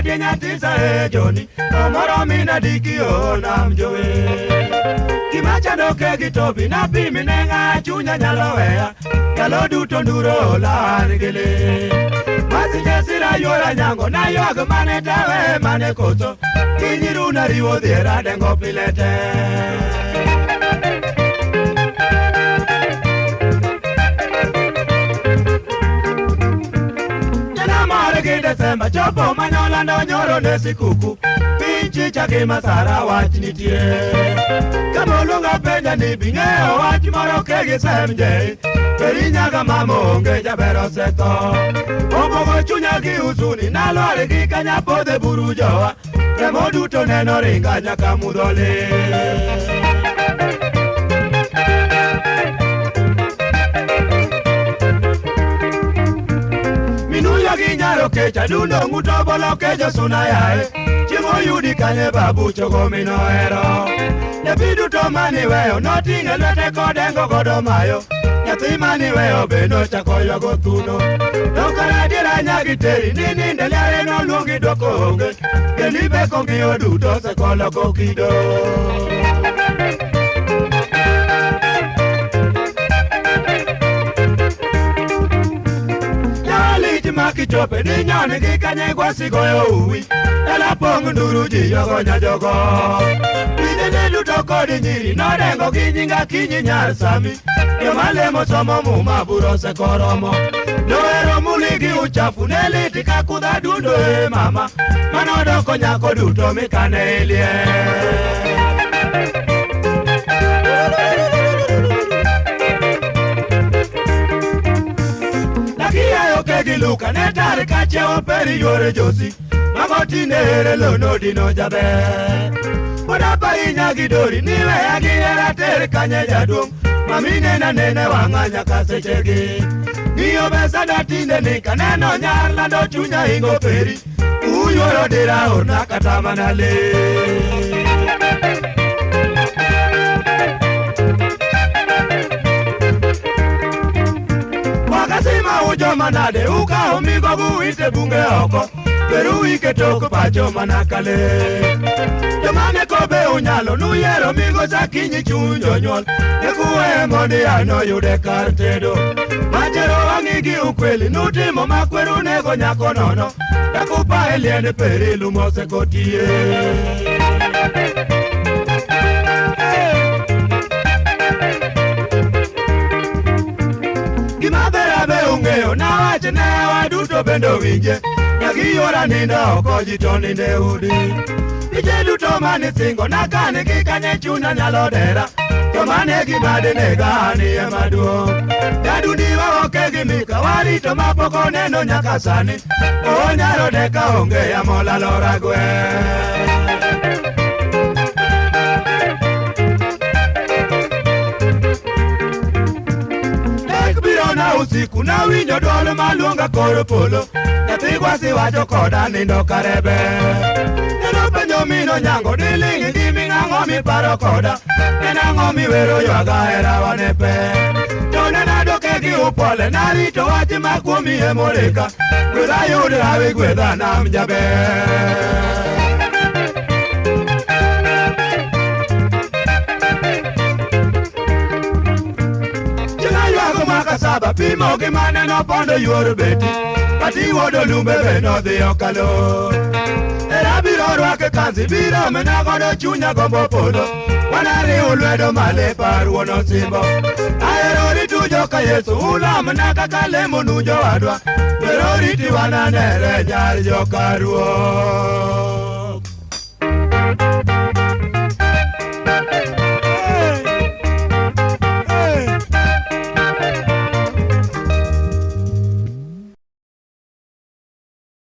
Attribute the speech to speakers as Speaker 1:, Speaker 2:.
Speaker 1: Wadie nyatisa e joni Omoro mina diki o nam jowe Gimacha doke gitobi na pimi nenga chunya nyalo wea Yalo duto nduro lan gile Masi jesira yora nyango na yog mane tawe mane koto Kinyiru na riwo dhira dengo pilete Desemba chopo manyola ndo nyoro nesi kuku Pinchi chake masara wach nitie Kama ulunga penja ni bingeo wach moro kegi semje Peri nyaga mamonge jabero seto Obogo chunya ki usuni na lori ki kanya pode buru jowa Remo duto neno ringa nyaka mudole Ginyaro kecha dundo nguto bolo kejo sunayae Chimo yudi kanye babu chogo minoero Nyabidu to mani weo notinge lete kodengo godo mayo Nyathi mani weo beno chako yogo tuno Nokara dira nyagi teri nini ndeliare no lungi doko honge Gelibe kongi oduto se kolo kokido Kichope ni nyani kikanye kwa sigo yo uwi Ela pongu nduru jiyogo nyajogo Pide duto kodi nyiri Norengo kinyinga kinyi nyar sami Yomalemo somo mumaburo se koromo Noero muligi uchafu Neliti kakudha dundo mama Manodoko nyako duto mikane ilie Giluka netare kache operi yore josi Mamoti nere lono dino jabe Wadapa inya gidori niwe agiyera tere kanye jadung Mamine na nene wanganya kasechegi Niyo besada tinde nika neno nyar lando chunya hingo peri Uyoro dira orna katamanale Ujo manade uka umigo buite bunge oko Peru ike toko pacho manakale Jomane kobe unyalo nuyero migo sakinyi chunyo nyol Yekuwe mondi ano yude kartedo Majero wangigi ukweli nutimo makweru nego nyako nono Yakupa eliende peri lumose kotie Na wache na waduto bendo winje Nyagi yora ninda oko jito ninde udi Ije duto mani singo na kane kikanye chuna nyalo dera Tomane gimade negani ya maduo Yadu diwa oke gimika warito mapoko neno nyakasani O nyaro deka onge ya mola loragwe Usiku na winjo dolo malunga koro polo Natigwa si wacho koda nindo karebe Neno penyo mino nyango dilingi gimi nango mi paro koda Nenango mi wero yoga era wanepe Tone na doke ki upole narito wachi makwumi emoreka Gweda yude hawi gweda namjabe Saba pimo gimane no pondo yuoro beti Pati wodo lumbe beno dhi okalo Era biro rwake kanzi biro menagodo chunya gombo podo Wanari ulwedo male paruo no simbo Aero ritu joka Yesu ulam naka kalemo nujo wadwa Pero riti wananere nyar joka ruo